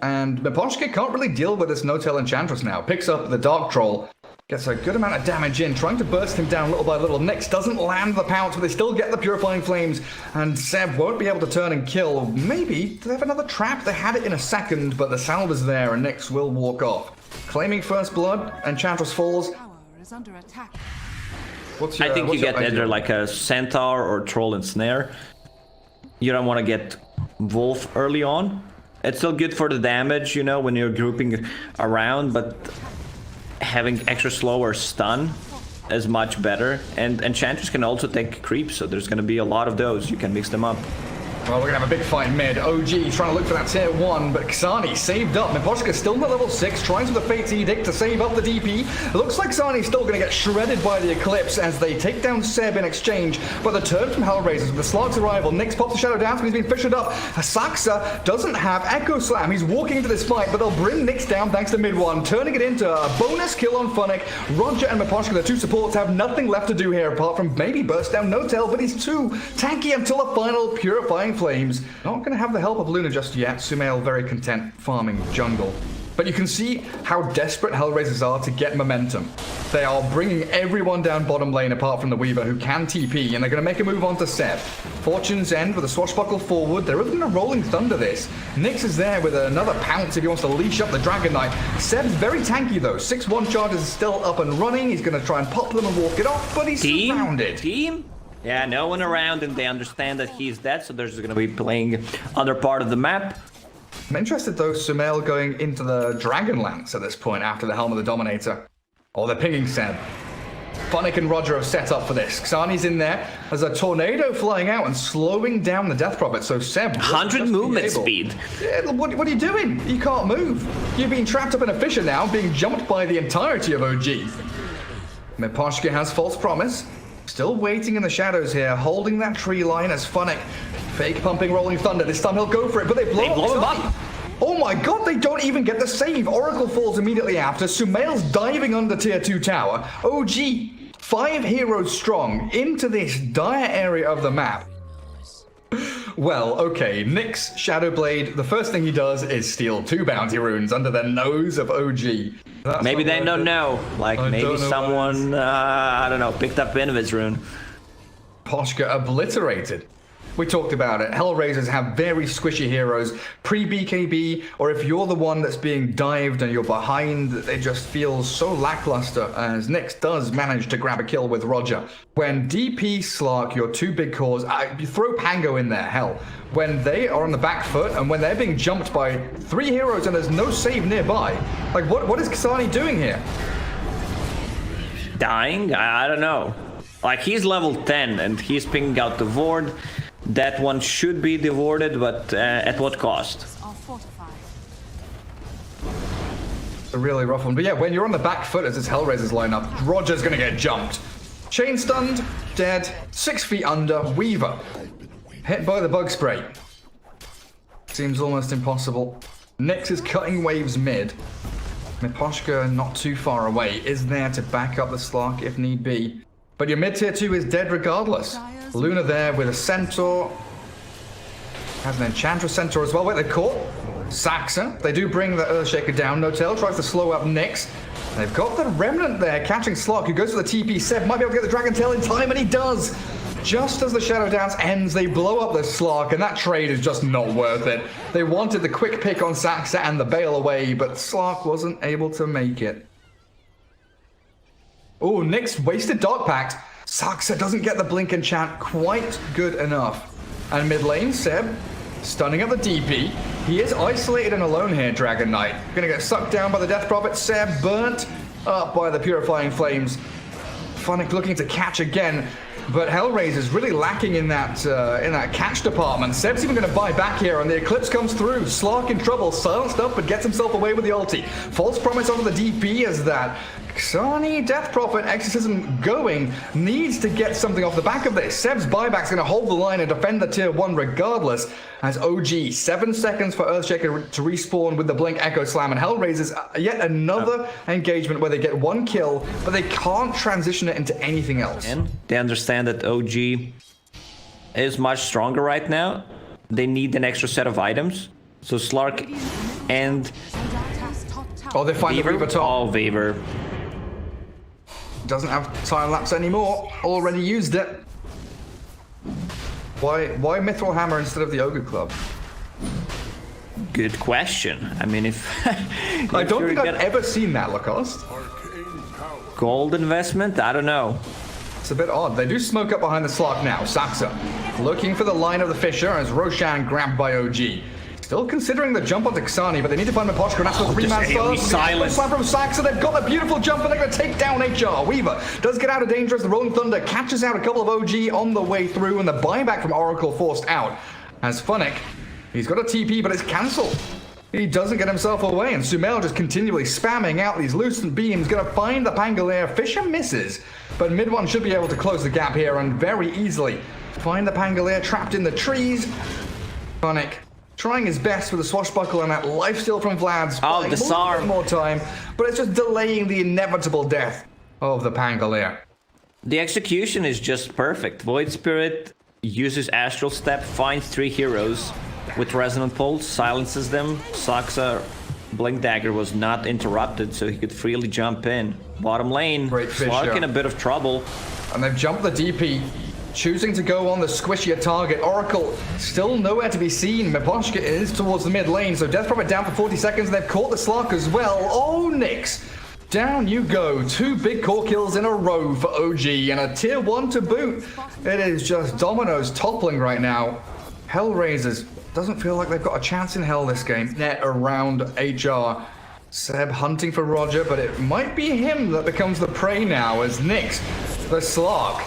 And Miposhka can't really deal with this no-tail Enchantress now. Picks up the Dark Troll. Gets a good amount of damage in, trying to burst him down little by little. Nyx doesn't land the pounce, but they still get the Purifying Flames, and Seb won't be able to turn and kill. Maybe, do they have another trap? They had it in a second, but the salve is there, and Nyx will walk off. Claiming first blood, Enchantress falls. Is under attack. What's your, I think you get idea? either like a Centaur or Troll and Snare. You don't want to get Wolf early on. It's still good for the damage, you know, when you're grouping around, but having extra slow or stun is much better. And Enchantress can also take creeps, so there's going to be a lot of those. You can mix them up. Well, we're going to have a big fight mid. OG trying to look for that tier 1, but Xani saved up. Miposhka still at level 6, trying with the Fate's Edict to save up the DP. It looks like Xani's still going to get shredded by the Eclipse as they take down Seb in exchange. But the turn from HellRaisers with the Slug's arrival. Nyx pops the Shadow Dance, but he's been fissured up. Saxa doesn't have Echo Slam. He's walking into this fight, but they'll bring Nyx down thanks to mid 1, turning it into a bonus kill on Funnick. Roger and Miposhka, the two supports, have nothing left to do here apart from maybe burst down No-Tail, but he's too tanky until the final Purifying Flames. Not going to have the help of Luna just yet. Sumail very content farming jungle. But you can see how desperate HellRaisers are to get momentum. They are bringing everyone down bottom lane apart from the Weaver, who can TP, and they're going to make a move on to Seb. Fortune's End with a swashbuckle forward. There isn't a Rolling Thunder this. Nyx is there with another pounce if he wants to leash up the Dragon Knight. Seb's very tanky though. 6-1 charges is still up and running. He's going to try and pop them and walk it off, but he's surrounded. Team? Yeah, no one around, and they understand that he's dead, so they're just going to be playing other part of the map. I'm interested though, Sumail going into the Dragonlance at this point after the Helm of the Dominator. Oh, they're pinging Seb. Funnick and Roger have set up for this. Xani's in there. There's a tornado flying out and slowing down the Death Prophet, so Seb... 100 movement speed. Yeah, what are you doing? You can't move. You've been trapped up in a fissure now, being jumped by the entirety of OG. Miposhka has False Promise. Still waiting in the shadows here, holding that tree line as Funnick fake pumping Rolling Thunder. This time he'll go for it, but they blow him up. Oh my god, they don't even get the save. Oracle falls immediately after. Sumail's diving under tier 2 tower. OG, 5 heroes strong, into this dire area of the map. Well, okay, Nyx Shadowblade, the first thing he does is steal 2 bounty runes under the nose of OG. That's maybe they don't know. Like, maybe someone, I don't know, picked up Invis rune. Poshka obliterated. We talked about it. HellRaisers have very squishy heroes, pre-BKB, or if you're the one that's being dived and you're behind, it just feels so lackluster, as Nyx does manage to grab a kill with Roger. When DP Slark, your 2 big cores, you throw Pango in there, hell. When they are on the back foot and when they're being jumped by 3 heroes and there's no save nearby, like what is Xani doing here? Dying? I don't know. Like, he's level 10 and he's pinging out the ward. That one should be devoured, but at what cost? A really rough one. But yeah, when you're on the back foot as this HellRaisers lineup, Roger's gonna get jumped. Chain stunned, dead, 6 feet under, Weaver. Hit by the bug spray. Seems almost impossible. Nyx is cutting waves mid. Miposhka, not too far away, is there to back up the Slark if need be. But your mid tier 2 is dead regardless. Luna there with a Centaur. Has an Enchantress Centaur as well. Wait, they caught Saxa. They do bring the Earthshaker down. No-Tail tries to slow up Nyx. They've got the Remnant there, catching Slark, who goes for the TP. Seb might be able to get the Dragon Tail in time, and he does. Just as the Shadow Dance ends, they blow up the Slark, and that trade is just not worth it. They wanted the quick pick on Saxa and the bail away, but Slark wasn't able to make it. Oh, Nyx wasted Dark Pact. Saxa doesn't get the blink enchant quite good enough. And mid lane, Seb stunning up the DP. He is isolated and alone here, Dragon Knight. Gonna get sucked down by the Death Prophet. Seb burnt up by the Purifying Flames. Funnick looking to catch again, but HellRaisers really lacking in that catch department. Seb's even going to buy back here, and the Eclipse comes through. Slark in trouble, silenced up, but gets himself away with the ulti. False Promise onto the DP as that Xani Death Prophet Exorcism going needs to get something off the back of this. Seb's buyback's going to hold the line and defend the tier 1 regardless, as OG 7 seconds for Earthshaker to respawn with the Blink Echo Slam, and HellRaisers yet another engagement where they get 1 kill, but they can't transition it into anything else. And they understand that OG is much stronger right now. They need an extra set of items. So Slark and Oh, they find the Reaver top. Oh, Weaver. Doesn't have time lapse anymore. Already used it. Why Mithril Hammer instead of the Ogre Club? Good question. I mean, if I don't think I've ever seen that, Lacoste. Gold investment? I don't know. It's a bit odd. They do smoke up behind the Slark now. Saxa looking for the line of the Fissure as Roshan grabbed by OG. Still considering the jump onto Xani, but they need to find Miposhka, and that's the 3-man first. Silence. Slam from Saxa. They've got a beautiful jump, and they're going to take down HR. Weaver does get out of danger as the Rolling Thunder catches out a couple of OG on the way through, and the buyback from Oracle forced out. As Funnick, he's got a TP, but it's cancelled. He doesn't get himself away, and Sumail just continually spamming out these lucent beams. Going to find the Pangolier. Fissure misses, but mid one should be able to close the gap here and very easily find the Pangolier trapped in the trees. Funnick trying his best with a swashbuckle and that lifesteal from Vlad's. Oh, the SAR. More time, but it's just delaying the inevitable death of the Pangolier. The execution is just perfect. Void Spirit uses Astral Step, finds 3 heroes with Resonant Pulse, silences them. Saxa Blink Dagger was not interrupted, so he could freely jump in. Bottom lane, Slark in a bit of trouble. And they've jumped the DP, choosing to go on the squishier target. Oracle still nowhere to be seen. Miposhka is towards the mid lane, so Death Prophet down for 40 seconds, and they've caught the Slark as well. Oh, Nyx! Down you go. 2 big core kills in a row for OG, and a tier 1 to boot. It is just dominoes toppling right now. HellRaisers doesn't feel like they've got a chance in hell this game. Net around HR. Seb hunting for Roger, but it might be him that becomes the prey now as Nyx, the Slark,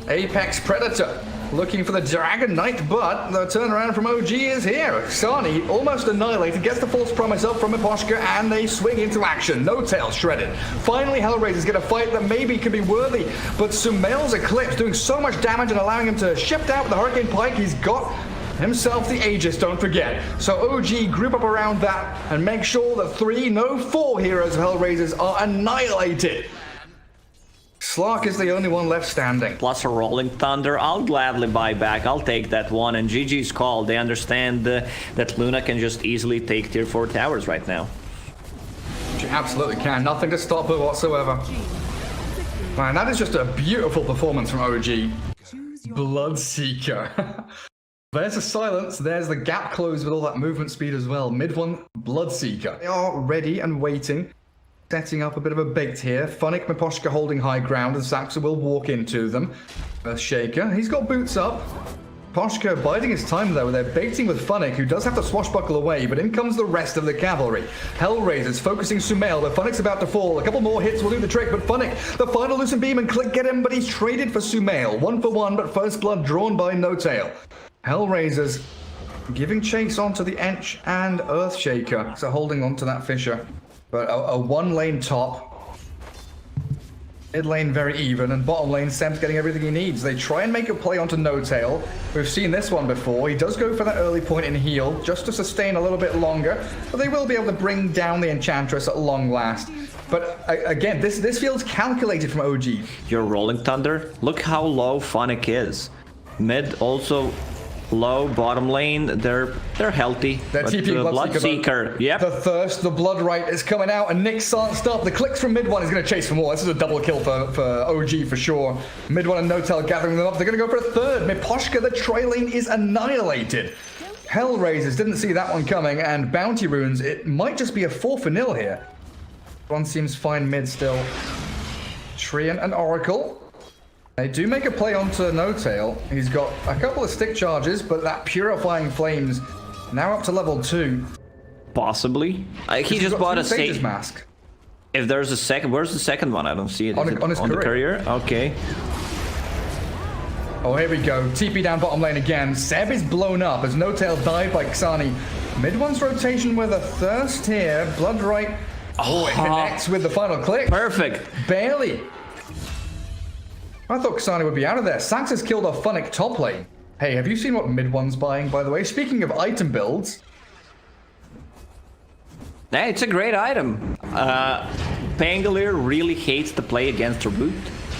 Apex Predator, looking for the Dragon Knight, but the turnaround from OG is here. Xani almost annihilated, gets the false promise up from Miposhka, and they swing into action. No tail shredded. Finally, HellRaisers get a fight that maybe could be worthy, but Sumail's Eclipse doing so much damage and allowing him to shift out with the Hurricane Pike. He's got himself the Aegis, don't forget. So OG group up around that and make sure that 3, no 4 heroes of HellRaisers are annihilated. Slark is the only one left standing. Plus a Rolling Thunder. I'll gladly buy back. I'll take that one. And GG's call. They understand that Luna can just easily take tier 4 towers right now. She absolutely can. Nothing to stop her whatsoever. Man, that is just a beautiful performance from OG. Bloodseeker. There's a silence. There's the gap closed with all that movement speed as well. Mid one, Bloodseeker. They are ready and waiting. Setting up a bit of a bait here. Funnick, Miposhka holding high ground, and Saxa will walk into them. Shaker, he's got boots up. Poshka biding his time though. They're baiting with Funnick, who does have to swashbuckle away, but in comes the rest of the cavalry. HellRaisers focusing Sumail, but Funnick's about to fall. A couple more hits will do the trick, but Funnick, the final Lucent Beam and Click get him, but he's traded for Sumail. 1 for 1, but first blood drawn by No Tail. HellRaisers giving chase onto the Ench and Earthshaker, so holding on to that Fissure. But a 1 lane top. Mid lane very even, and bottom lane Seb's getting everything he needs. They try and make a play onto No Tail. We've seen this one before. He does go for that early point in heal, just to sustain a little bit longer, but they will be able to bring down the Enchantress at long last. But again, this feels calculated from OG. Your Rolling Thunder, look how low Funnick is. Mid also low, bottom lane, they're healthy. That TP Bloodseeker, yep. The thirst, the blood right is coming out, and Nyx can't stop. The clicks from mid one is going to chase for more. This is a double kill for OG for sure. Mid one and No Tail gathering them up. They're going to go for a third. Miposhka, the Troy lane is annihilated. HellRaisers didn't see that one coming, and Bounty Runes, it might just be a 4-0 here. One seems fine mid still. Treant and Oracle. They do make a play onto No Tail. He's got a couple of stick charges, but that Purifying Flames now up to level 2. Possibly. He just bought a Sage's mask. If there's a second, where's the second one? I don't see it. On his the courier? Okay. Oh, here we go. TP down bottom lane again. Seb is blown up as No Tail died by Xani. Mid one's rotation with a thirst here. Blood right. Oh, it connects with the final click. Perfect. Barely. I thought Xani would be out of there. Saxa's killed off Funnick top lane. Hey, have you seen what mid one's buying, by the way? Speaking of item builds. Hey, it's a great item. Pangolier really hates to play against a root.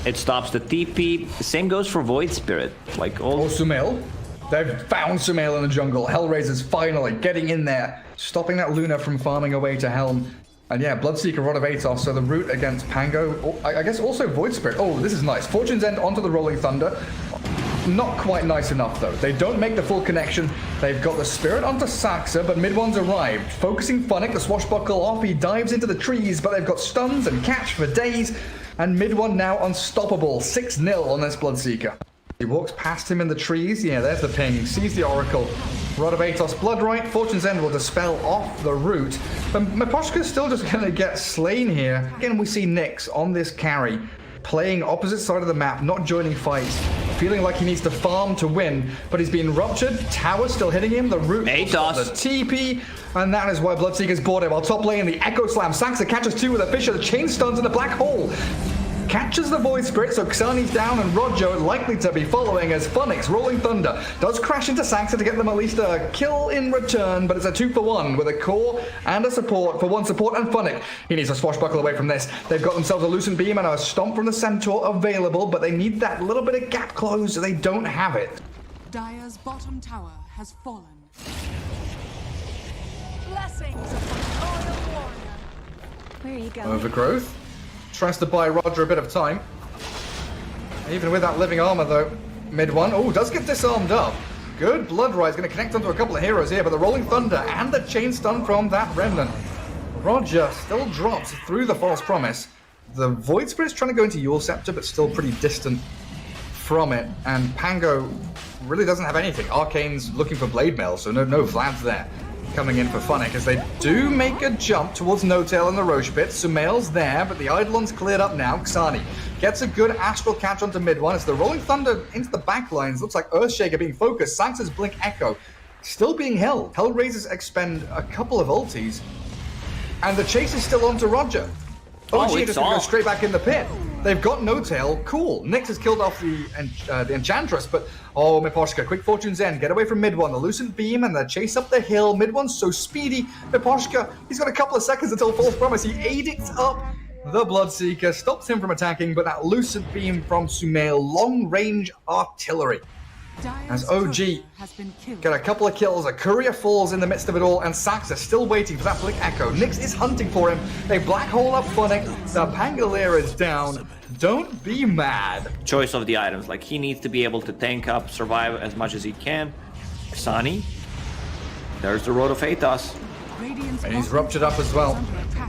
It stops the TP. The same goes for Void Spirit. Like all. Oh, Sumail. They've found Sumail in the jungle. HellRaisers finally getting in there, stopping that Luna from farming away to Helm. And yeah, Bloodseeker, Rod of Atos, so the route against Pango, I guess also Void Spirit. Oh, this is nice. Fortune's End onto the Rolling Thunder. Not quite nice enough, though. They don't make the full connection. They've got the Spirit onto Saxa, but mid one's arrived. Focusing Funnick, the swashbuckle off. He dives into the trees, but they've got stuns and catch for days. And mid one now unstoppable. 6-0 on this Bloodseeker. He walks past him in the trees. Yeah, there's the ping. Sees the Oracle. Rod of Atos, Bloodright. Fortune's End will dispel off the route. But Miposhka's still just going to get slain here. Again, we see Nyx on this carry, playing opposite side of the map, not joining fights, feeling like he needs to farm to win, but he's being ruptured. Tower's still hitting him. The root, the TP, and that is why Bloodseeker's bored him. While top lane, the Echo Slam. Saxa catches two with a Fisher. The chain stuns in the black hole. Catches the Void Spirit, so Xani's down, and Rojo likely to be following as Funnick's Rolling Thunder does crash into Saxa to get them at least a kill in return, but it's a 2-for-1 with a core and a support for one support and Funnick. He needs a swashbuckle away from this. They've got themselves a Lucent Beam and a Stomp from the Centaur available, but they need that little bit of gap close, so they don't have it. Dire's bottom tower has fallen. Blessings upon royal warrior. Where are you going? Overgrowth tries to buy Roger a bit of time. Even with that living armor, though, mid one. Oh, does get disarmed up. Good Bloodrise going to connect onto a couple of heroes here, but the Rolling Thunder and the chain stun from that Remnant. Roger still drops through the False Promise. The Void Spirit's trying to go into Yule Scepter, but still pretty distant from it. And Pango really doesn't have anything. Arcane's looking for Blade Mail, so no Vlad's there. Coming in for Funnick as they do make a jump towards No-Tail and the Roche Pit. Sumail's there, but the Eidolon's cleared up now. Xani gets a good Astral catch onto mid one as the Rolling Thunder into the back lines. Looks like Earthshaker being focused. Saxa's Blink Echo still being held. HellRaisers expend a couple of ultis, and the chase is still on to Roger. OG just gonna go straight back in the pit. They've got No-Tail. Cool. Nyx has killed off the Enchantress, but oh, Miposhka, quick Fortune's End. Get away from mid one. The Lucent Beam and the chase up the hill. Mid one's so speedy. Miposhka, he's got a couple of seconds until False Promise. He edicts up the Bloodseeker, stops him from attacking, but that Lucent Beam from Sumail, long-range artillery. As OG get a couple of kills, a courier falls in the midst of it all, and Saxa still waiting for that Blink Echo. Nyx is hunting for him. They black hole up Funnick. The Pangolier is down. Don't be mad. Choice of the items, like he needs to be able to tank up, survive as much as he can. Xani, there's the Road of Atos. And he's ruptured up as well.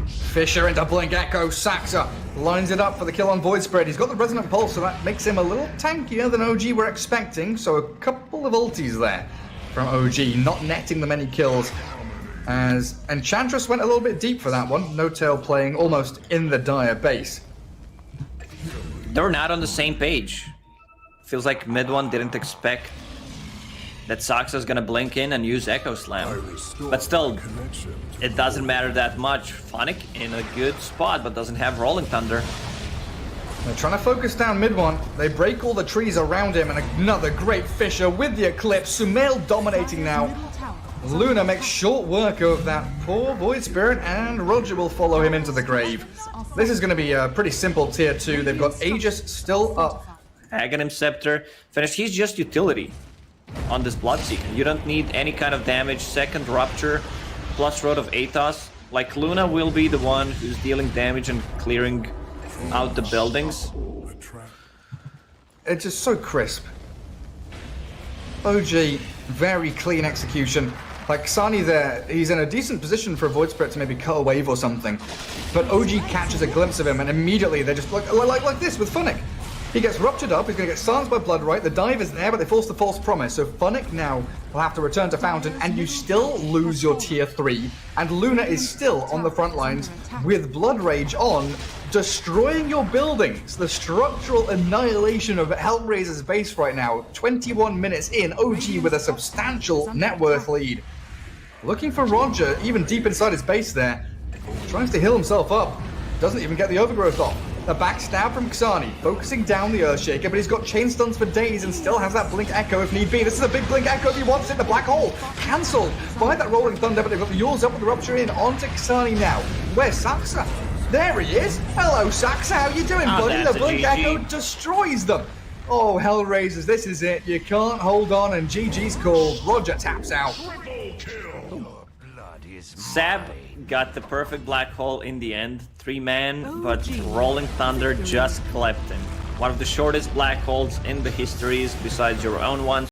Fisher into Blink Echo. Saxa lines it up for the kill on Void Spirit. He's got the Resonant Pulse, so that makes him a little tankier than OG were expecting. So a couple of ultis there from OG, not netting them any kills. As Enchantress went a little bit deep for that one. No-Tail playing almost in the Dire base. They're not on the same page. Feels like mid one didn't expect that Saxa's gonna blink in and use Echo Slam. But still, it doesn't matter that much. Funnick in a good spot, but doesn't have Rolling Thunder. They're trying to focus down mid one. They break all the trees around him, and another great Fisher with the Eclipse. Sumail dominating now. Luna makes short work of that poor Void Spirit, and Roger will follow him into the grave. This is going to be a pretty simple tier 2. They've got Aegis still up. Aghanim Scepter finished. He's just utility on this Bloodseeker. You don't need any kind of damage. Second Rupture plus Road of Atos. Like, Luna will be the one who's dealing damage and clearing out the buildings. It's just so crisp. OG, very clean execution. Like, Xani there, he's in a decent position for a Void Spirit to maybe cut a wave or something. But OG catches a glimpse of him, and immediately they're just like this with Funnick. He gets ruptured up, he's going to get silenced by Bloodright. The dive is there, but they force the False Promise. So Funnick now will have to return to Fountain, and you still lose your tier 3. And Luna is still on the front lines with Blood Rage on, destroying your buildings. The structural annihilation of HellRaisers' base right now. 21 minutes in, OG with a substantial net worth lead. Looking for Roger, even deep inside his base there. Tries to heal himself up. Doesn't even get the overgrowth off. The backstab from Xani, focusing down the Earthshaker, but he's got chain stuns for days and still has that Blink Echo if need be. This is a big Blink Echo if he wants it. The black hole cancelled by that Rolling Thunder, but they've got the Yours up with the Rupture in onto Xani now. Where's Saxa? There he is. Hello, Saxa. How you doing, buddy? The Blink Echo destroys them. Oh, HellRaisers, this is it. You can't hold on, and GG's called. Roger taps out. Sab got the perfect black hole in the end, 3-man, but Rolling Thunder just clipped him. One of the shortest black holes in the histories besides your own one.